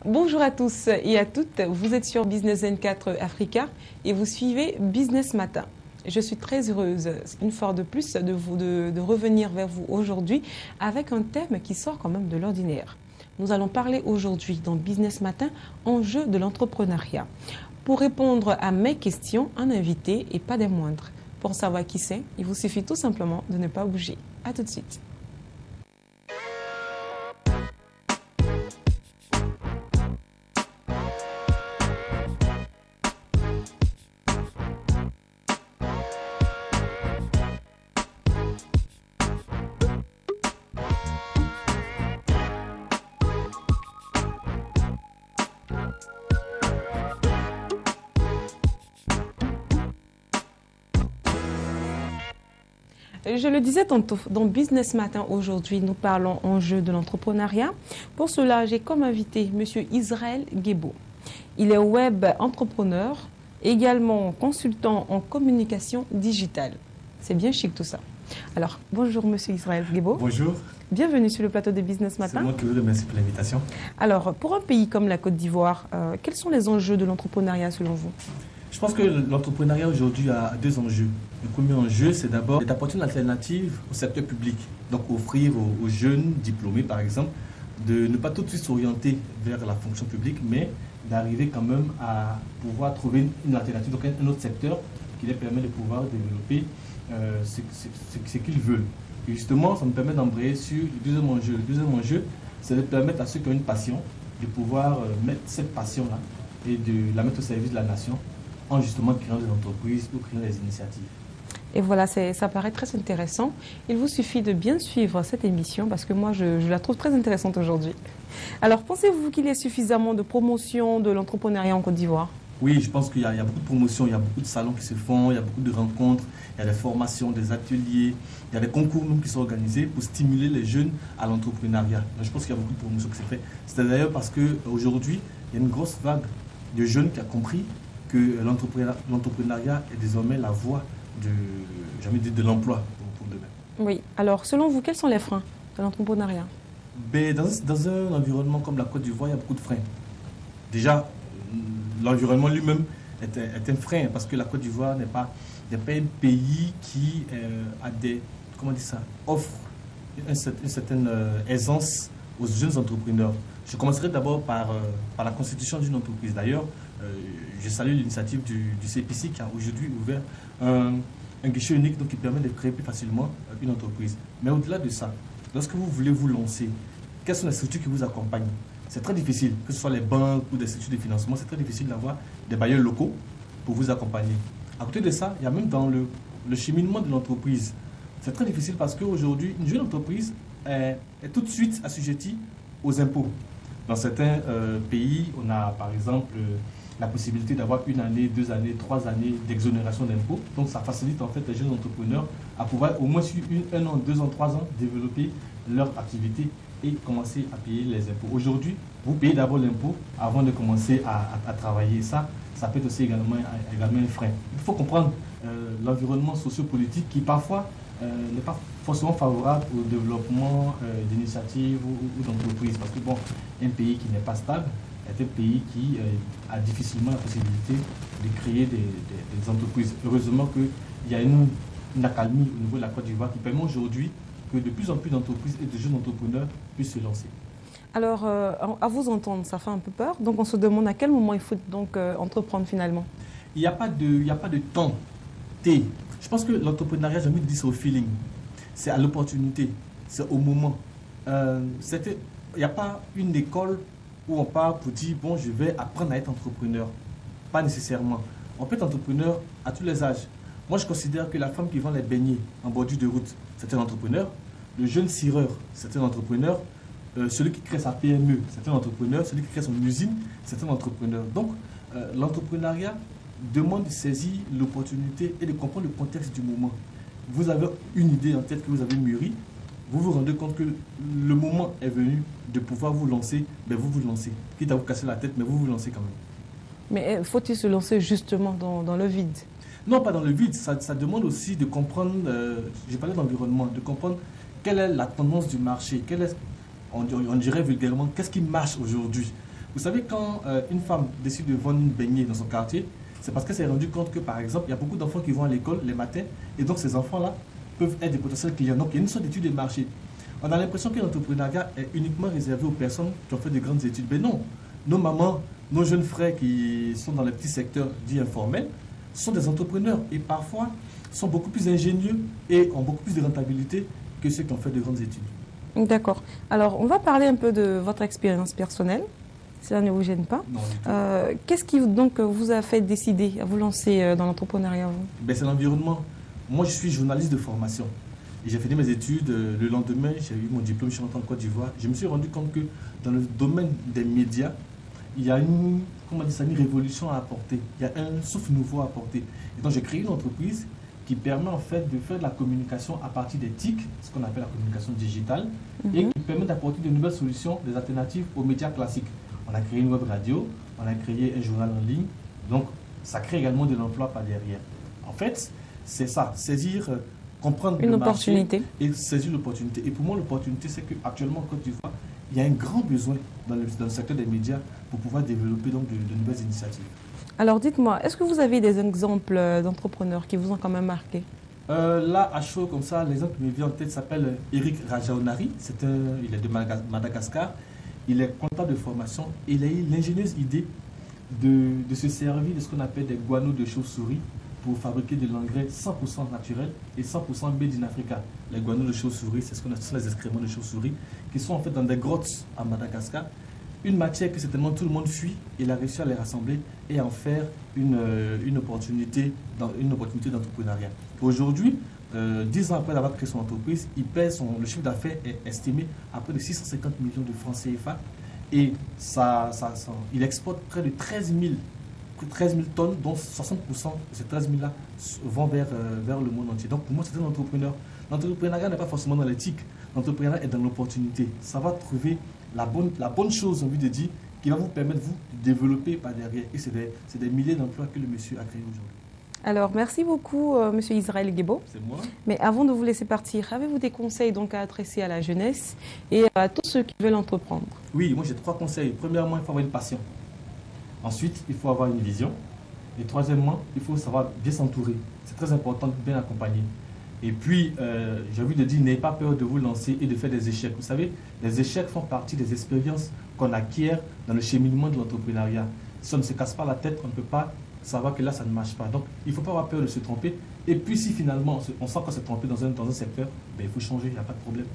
Bonjour à tous et à toutes, vous êtes sur Business N4 Africa et vous suivez Business Matin. Je suis très heureuse, une fois de plus, de revenir vers vous aujourd'hui avec un thème qui sort quand même de l'ordinaire. Nous allons parler aujourd'hui dans Business Matin, enjeux de l'entrepreneuriat. Pour répondre à mes questions, un invité et pas des moindres. Pour savoir qui c'est, il vous suffit tout simplement de ne pas bouger. À tout de suite. Je le disais tantôt, dans Business Matin aujourd'hui, nous parlons enjeux de l'entrepreneuriat. Pour cela, j'ai comme invité M. Israël Guébo. Il est web entrepreneur, également consultant en communication digitale. C'est bien chic tout ça. Alors, bonjour M. Israël Guébo. Bonjour. Bienvenue sur le plateau de Business Matin. C'est moi qui vous remercie pour l'invitation. Alors, pour un pays comme la Côte d'Ivoire, quels sont les enjeux de l'entrepreneuriat selon vous? Je pense que l'entrepreneuriat aujourd'hui a deux enjeux. Le premier enjeu, c'est d'abord d'apporter une alternative au secteur public. Donc offrir aux jeunes diplômés, par exemple, de ne pas tout de suite s'orienter vers la fonction publique, mais d'arriver quand même à pouvoir trouver une alternative, donc un autre secteur qui leur permet de pouvoir développer ce qu'ils veulent. Et justement, ça me permet d'embrayer sur le deuxième enjeu. Le deuxième enjeu, c'est de permettre à ceux qui ont une passion de pouvoir mettre cette passion-là et de la mettre au service de la nation, en justement créant des entreprises ou créant des initiatives. Et voilà, ça paraît très intéressant. Il vous suffit de bien suivre cette émission parce que moi, je la trouve très intéressante aujourd'hui. Alors, pensez-vous qu'il y ait suffisamment de promotion de l'entrepreneuriat en Côte d'Ivoire? Oui, je pense qu'il y a beaucoup de promotions, il y a beaucoup de salons qui se font, il y a beaucoup de rencontres, il y a des formations, des ateliers, il y a des concours même qui sont organisés pour stimuler les jeunes à l'entrepreneuriat. Je pense qu'il y a beaucoup de promotions qui se font. C'est d'ailleurs parce qu'aujourd'hui, il y a une grosse vague de jeunes qui a compris que l'entrepreneuriat est désormais la voie de l'emploi pour demain. Oui. Alors, selon vous, quels sont les freins de l'entrepreneuriat? Dans un environnement comme la Côte d'Ivoire, il y a beaucoup de freins. Déjà, l'environnement lui-même est un frein parce que la Côte d'Ivoire n'est pas un pays qui offre une certaine aisance aux jeunes entrepreneurs. Je commencerai d'abord par la constitution d'une entreprise. D'ailleurs, je salue l'initiative du CPC qui a aujourd'hui ouvert un guichet unique donc qui permet de créer plus facilement une entreprise. Mais au-delà de ça, lorsque vous voulez vous lancer, quelles sont les structures qui vous accompagnent? C'est très difficile, que ce soit les banques ou des structures de financement, c'est très difficile d'avoir des bailleurs locaux pour vous accompagner. À côté de ça, il y a même dans le cheminement de l'entreprise. C'est très difficile parce qu'aujourd'hui, une jeune entreprise est tout de suite assujettie aux impôts. Dans certains pays, on a par exemple la possibilité d'avoir 1 année, 2 années, 3 années d'exonération d'impôts. Donc ça facilite en fait les jeunes entrepreneurs à pouvoir au moins sur 1 an, 2 ans, 3 ans développer leur activité et commencer à payer les impôts. Aujourd'hui, vous payez d'abord l'impôt avant de commencer à travailler. Ça peut être aussi également un frein. Il faut comprendre l'environnement sociopolitique qui parfois n'est pas forcément favorable au développement d'initiatives ou d'entreprises. Parce que bon, un pays qui n'est pas stable est un pays qui a difficilement la possibilité de créer des entreprises. Heureusement qu'il y a une accalmie au niveau de la Côte d'Ivoire qui permet aujourd'hui que de plus en plus d'entreprises et de jeunes entrepreneurs puissent se lancer. Alors, à vous entendre, ça fait un peu peur. Donc, on se demande à quel moment il faut donc entreprendre finalement. Il n'y a pas de temps T. Je pense que l'entrepreneuriat, j'ai envie de dire, c'est au feeling. C'est à l'opportunité. C'est au moment. Il n'y a pas une école où on part pour dire, bon, je vais apprendre à être entrepreneur. Pas nécessairement. On peut être entrepreneur à tous les âges. Moi, je considère que la femme qui vend les beignets en bordure de route, c'est un entrepreneur. Le jeune cireur, c'est un entrepreneur. Celui qui crée sa PME, c'est un entrepreneur. Celui qui crée son usine, c'est un entrepreneur. Donc, l'entrepreneuriat demande de saisir l'opportunité et de comprendre le contexte du moment. Vous avez une idée en tête que vous avez mûrie, vous vous rendez compte que le moment est venu de pouvoir vous lancer, ben vous vous lancez. Quitte à vous casser la tête, mais vous vous lancez quand même. Mais faut-il se lancer justement dans le vide? Non, pas dans le vide. Ça demande aussi de comprendre, j'ai parlé d'environnement, de comprendre quelle est la tendance du marché, on dirait vulgairement, qu'est-ce qui marche aujourd'hui. Vous savez, quand une femme décide de vendre une baignée dans son quartier, c'est parce qu'elle s'est rendue compte que, par exemple, il y a beaucoup d'enfants qui vont à l'école les matins, et donc ces enfants-là peuvent être des potentiels clients. Donc, il y a une sorte d'étude de marché. On a l'impression que l'entrepreneuriat est uniquement réservé aux personnes qui ont fait de grandes études. Mais non, nos mamans, nos jeunes frères qui sont dans les petits secteurs dits informels sont des entrepreneurs et parfois sont beaucoup plus ingénieux et ont beaucoup plus de rentabilité que ceux qui ont fait de grandes études. D'accord. Alors, on va parler un peu de votre expérience personnelle, si ça ne vous gêne pas. Non, du tout. Qu'est-ce qui donc vous a fait décider à vous lancer dans l'entrepreneuriat? C'est l'environnement. Moi, je suis journaliste de formation. Et j'ai fini mes études. Le lendemain, j'ai eu mon diplôme, je suis rentré en Côte d'Ivoire. Je me suis rendu compte que dans le domaine des médias, il y a une révolution à apporter. Il y a un souffle nouveau à apporter. Et donc, j'ai créé une entreprise qui permet en fait de faire de la communication à partir des TIC, ce qu'on appelle la communication digitale, et qui permet d'apporter de nouvelles solutions, des alternatives aux médias classiques. On a créé une web radio, on a créé un journal en ligne, donc ça crée également de l'emploi par derrière. En fait, c'est ça, saisir, comprendre une le opportunité marché et saisir l'opportunité. Et pour moi, l'opportunité, c'est qu'actuellement en Côte d'Ivoire, il y a un grand besoin dans le secteur des médias pour pouvoir développer donc de nouvelles initiatives. Alors dites-moi, est-ce que vous avez des exemples d'entrepreneurs qui vous ont quand même marqué? Là, à chaud comme ça, l'exemple qui me vient en tête s'appelle Eric Rajaonari. Il est de Madagascar. Il est comptable de formation. Il a eu l'ingénieuse idée de se servir de ce qu'on appelle des guano de chauve-souris pour fabriquer de l'engrais 100% naturel et 100% made in Africa. Les guano de chauve-souris, c'est ce qu'on appelle les excréments de chauve-souris qui sont en fait dans des grottes à Madagascar. Une matière que certainement tout le monde fuit, il a réussi à les rassembler et à en faire une opportunité d'entrepreneuriat. Aujourd'hui, 10 ans après avoir créé son entreprise, le chiffre d'affaires est estimé à près de 650 millions de francs CFA et il exporte près de 13 000 tonnes, dont 60% de ces 13 000-là vont vers le monde entier. Donc pour moi, c'est un entrepreneur. L'entrepreneuriat n'est pas forcément dans l'éthique, l'entrepreneuriat est dans l'opportunité. Ça va trouver la bonne chose, j'ai envie de dire, qui va vous permettre, vous, de développer par derrière. Et c'est des milliers d'emplois que le monsieur a créés aujourd'hui. Alors, merci beaucoup, monsieur Israël Guébo. C'est moi. Mais avant de vous laisser partir, avez-vous des conseils donc à adresser à la jeunesse et à tous ceux qui veulent entreprendre? Oui, moi j'ai 3 conseils. Premièrement, il faut avoir une passion. Ensuite, il faut avoir une vision. Et troisièmement, il faut savoir bien s'entourer. C'est très important de bien accompagner. Et puis, j'ai envie de dire, n'ayez pas peur de vous lancer et de faire des échecs. Vous savez, les échecs font partie des expériences qu'on acquiert dans le cheminement de l'entrepreneuriat. Si on ne se casse pas la tête, on ne peut pas savoir que là, ça ne marche pas. Donc, il ne faut pas avoir peur de se tromper. Et puis, si finalement, on sent qu'on s'est trompé dans un secteur, il faut changer, il n'y a pas de problème.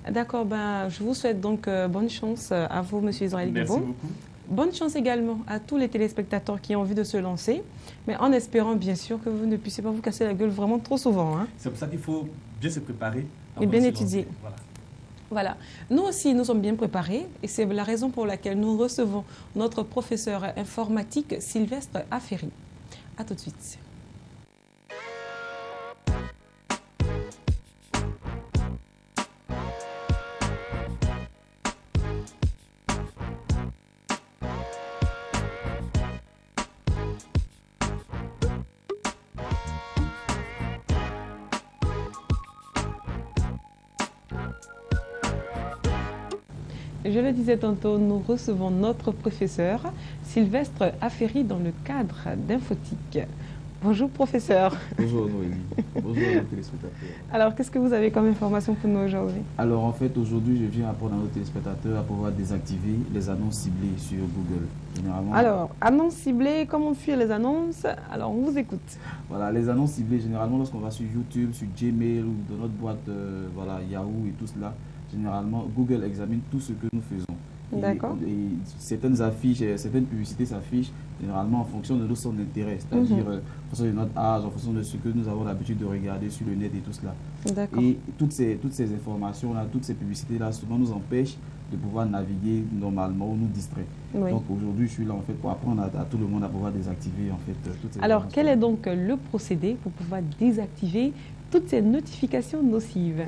D'accord, je vous souhaite donc bonne chance à vous, monsieur Israël Guébo. Merci beaucoup. Bonne chance également à tous les téléspectateurs qui ont envie de se lancer, mais en espérant bien sûr que vous ne puissiez pas vous casser la gueule vraiment trop souvent. Hein. C'est pour ça qu'il faut bien se préparer. Et bien étudier. Voilà. Nous aussi, nous sommes bien préparés et c'est la raison pour laquelle nous recevons notre professeur informatique Sylvestre Aferi. A tout de suite. Je le disais tantôt, nous recevons notre professeur Sylvestre Aferi dans le cadre d'Infotique. Bonjour professeur. Bonjour Noélie. Bonjour les téléspectateurs. Alors, qu'est-ce que vous avez comme information pour nous aujourd'hui? Alors en fait, aujourd'hui, je viens apprendre à nos téléspectateurs à pouvoir désactiver les annonces ciblées sur Google. Généralement, alors, annonces ciblées, comment fuir les annonces? Alors, on vous écoute. Voilà, les annonces ciblées, généralement, lorsqu'on va sur YouTube, sur Gmail ou dans notre boîte Yahoo et tout cela, généralement, Google examine tout ce que nous faisons. D'accord. Et certaines affiches, certaines publicités s'affichent généralement en fonction de nos centres d'intérêt, c'est-à-dire en fonction de notre âge, en fonction de ce que nous avons l'habitude de regarder sur le net et tout cela. Et toutes ces informations-là, toutes ces publicités-là, souvent nous empêchent de pouvoir naviguer normalement ou nous distraire. Oui. Donc aujourd'hui, je suis là en fait pour apprendre à tout le monde à pouvoir désactiver en fait toutes ces Alors, quel est donc le procédé pour pouvoir désactiver toutes ces notifications nocives?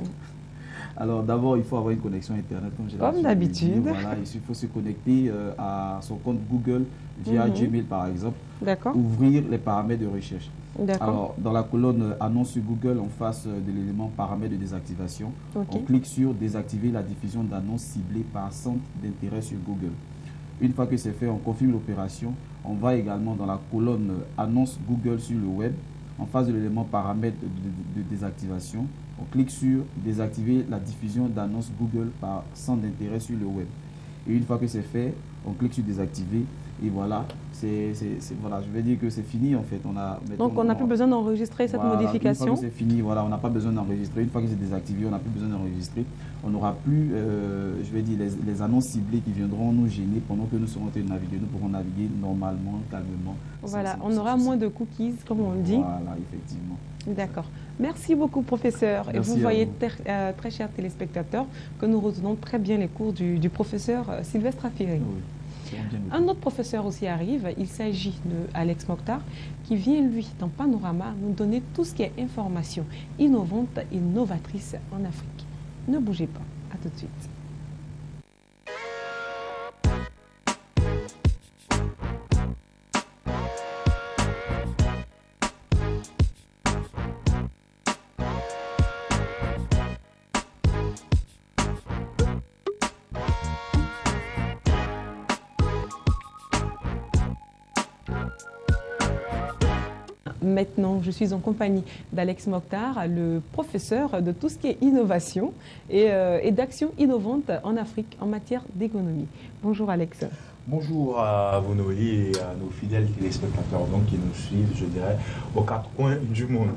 Alors d'abord, il faut avoir une connexion Internet, comme d'habitude. Voilà, il faut se connecter à son compte Google via Gmail par exemple. D'accord. Ouvrir les paramètres de recherche. D'accord. Alors dans la colonne annonce sur Google, en face de l'élément paramètres de désactivation, on clique sur désactiver la diffusion d'annonces ciblées par centre d'intérêt sur Google. Une fois que c'est fait, on confirme l'opération. On va également dans la colonne annonce Google sur le web. En face de l'élément paramètres de désactivation, on clique sur désactiver la diffusion d'annonces Google par centre d'intérêt sur le web. Et une fois que c'est fait, on clique sur désactiver. Et voilà, voilà, je vais dire que c'est fini en fait. Donc on n'a plus besoin d'enregistrer cette modification. Une fois que c'est fini, voilà, on n'a pas besoin d'enregistrer. Une fois que c'est désactivé, on n'a plus besoin d'enregistrer. On n'aura plus, je vais dire, les annonces ciblées qui viendront nous gêner pendant que nous serons en train de naviguer. Nous pourrons naviguer normalement, calmement. Voilà, on aura moins de cookies, comme on le dit. Voilà, effectivement. D'accord. Merci beaucoup, professeur. Merci. Et vous voyez, très chers téléspectateurs, que nous retenons très bien les cours du professeur Sylvestre Afiri. Oui. Un autre professeur aussi arrive, il s'agit de Alex Mokhtar, qui vient, lui, dans Panorama, nous donner tout ce qui est information innovante et novatrice en Afrique. Ne bougez pas, à tout de suite. Maintenant, je suis en compagnie d'Alex Mokhtar, le professeur de tout ce qui est innovation et d'action innovante en Afrique en matière d'économie. Bonjour Alex. Bonjour à vous Noélie et à nos fidèles téléspectateurs donc, qui nous suivent, je dirais, aux quatre coins du monde.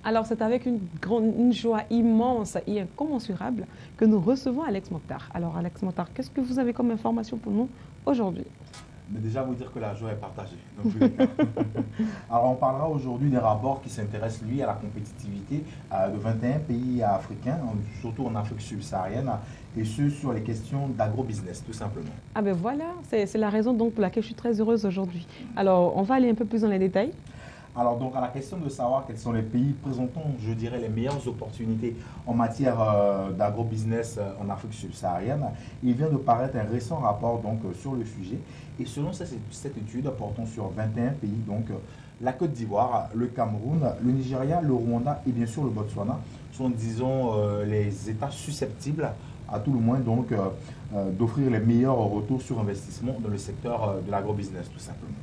Alors c'est avec une joie immense et incommensurable que nous recevons Alex Mokhtar. Alors Alex Mokhtar, qu'est-ce que vous avez comme information pour nous aujourd'hui? Mais déjà vous dire que la joie est partagée. Dans tous les cas. Alors on parlera aujourd'hui des rapports qui s'intéressent lui à la compétitivité de 21 pays africains, surtout en Afrique subsaharienne, et ce sur les questions d'agrobusiness tout simplement. Ah ben voilà, c'est la raison donc pour laquelle je suis très heureuse aujourd'hui. Alors on va aller un peu plus dans les détails. Alors donc à la question de savoir quels sont les pays présentant, je dirais, les meilleures opportunités en matière d'agrobusiness en Afrique subsaharienne, il vient de paraître un récent rapport donc sur le sujet. Et selon cette étude portant sur 21 pays, donc la Côte d'Ivoire, le Cameroun, le Nigeria, le Rwanda et bien sûr le Botswana sont, disons, les États susceptibles à tout le moins donc d'offrir les meilleurs retours sur investissement dans le secteur de l'agrobusiness tout simplement.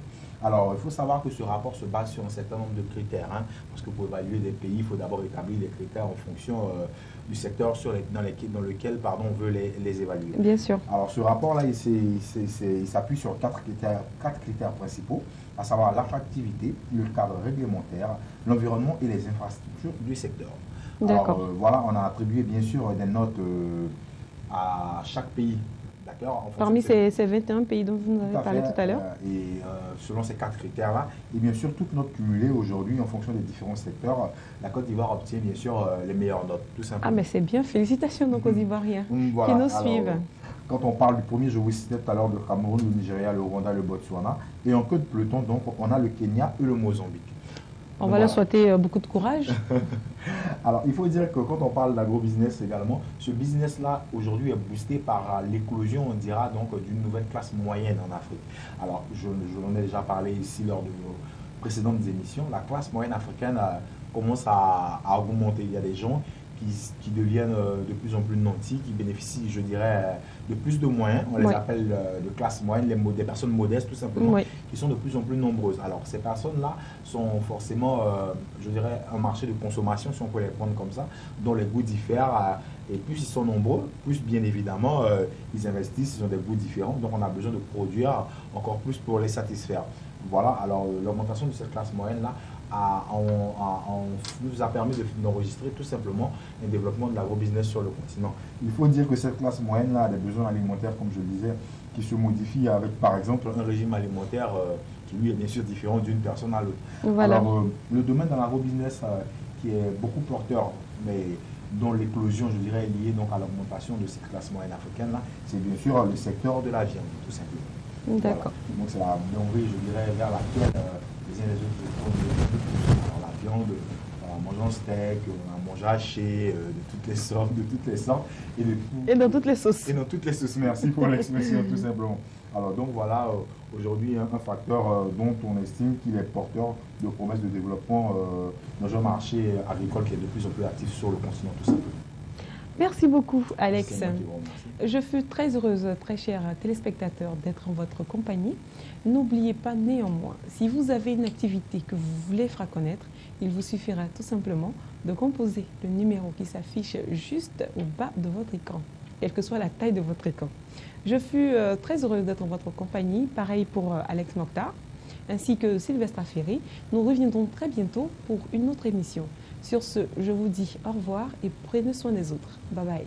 Alors, il faut savoir que ce rapport se base sur un certain nombre de critères, hein, parce que pour évaluer des pays, il faut d'abord établir les critères en fonction du secteur dans lequel on veut les évaluer. Bien sûr. Alors, ce rapport-là, il s'appuie sur quatre critères principaux, à savoir l'attractivité, le cadre réglementaire, l'environnement et les infrastructures du secteur. D'accord. Alors, voilà, on a attribué bien sûr des notes à chaque pays. Parmi ces 21 pays dont vous nous avez parlé tout à l'heure. Et selon ces quatre critères-là, et bien sûr, toute note cumulée aujourd'hui en fonction des différents secteurs, la Côte d'Ivoire obtient bien sûr les meilleures notes, tout simplement. Ah, mais c'est bien, félicitations aux Côte d'Ivoiriens qui nous suivent. Quand on parle du premier, je vous citais tout à l'heure le Cameroun, le Nigeria, le Rwanda, le Botswana. Et en queue de peloton, donc, on a le Kenya et le Mozambique. On va leur souhaiter beaucoup de courage. Alors, il faut dire que quand on parle d'agrobusiness également, ce business-là, aujourd'hui, est boosté par l'éclosion, on dira, donc, d'une nouvelle classe moyenne en Afrique. Alors, je l'en ai déjà parlé ici lors de nos précédentes émissions. La classe moyenne africaine commence à augmenter. Il y a des gens qui deviennent de plus en plus nantis, qui bénéficient, je dirais, de plus de moyens. On les appelle de classe moyenne, des personnes modestes tout simplement, qui sont de plus en plus nombreuses. Alors ces personnes-là sont forcément, je dirais, un marché de consommation, si on peut les prendre comme ça, dont les goûts diffèrent. Et plus ils sont nombreux, plus bien évidemment, ils investissent, ils ont des goûts différents. Donc on a besoin de produire encore plus pour les satisfaire. Voilà, alors l'augmentation de cette classe moyenne-là nous a permis d'enregistrer tout simplement un développement de l'agrobusiness sur le continent. Il faut dire que cette classe moyenne-là a des besoins alimentaires, comme je le disais, qui se modifient avec, par exemple, un régime alimentaire qui, lui, est bien sûr différent d'une personne à l'autre. Voilà. Alors, le domaine de l'agrobusiness qui est beaucoup porteur, mais dont l'éclosion, je dirais, est liée donc à l'augmentation de cette classe moyenne africaine-là, c'est bien sûr le secteur de la viande, tout simplement. D'accord. Voilà. Donc, c'est la vianderie, je dirais, vers laquelle les uns et les autres. Alors, la viande, on mange en steak, on mange haché, de toutes les sortes, et dans toutes les sauces. Et dans toutes les sauces, merci pour l'expression, tout simplement. Alors donc voilà, aujourd'hui un facteur dont on estime qu'il est porteur de promesses de développement dans un marché agricole qui est de plus en plus actif sur le continent, tout simplement. Merci beaucoup, Alex. Je fus très heureuse, très chers téléspectateurs, d'être en votre compagnie. N'oubliez pas néanmoins, si vous avez une activité que vous voulez faire connaître, il vous suffira tout simplement de composer le numéro qui s'affiche juste au bas de votre écran, quelle que soit la taille de votre écran. Je fus très heureuse d'être en votre compagnie, pareil pour Alex Mokhtar, ainsi que Sylvestre Ferry. Nous reviendrons très bientôt pour une autre émission. Sur ce, je vous dis au revoir et prenez soin des autres. Bye bye.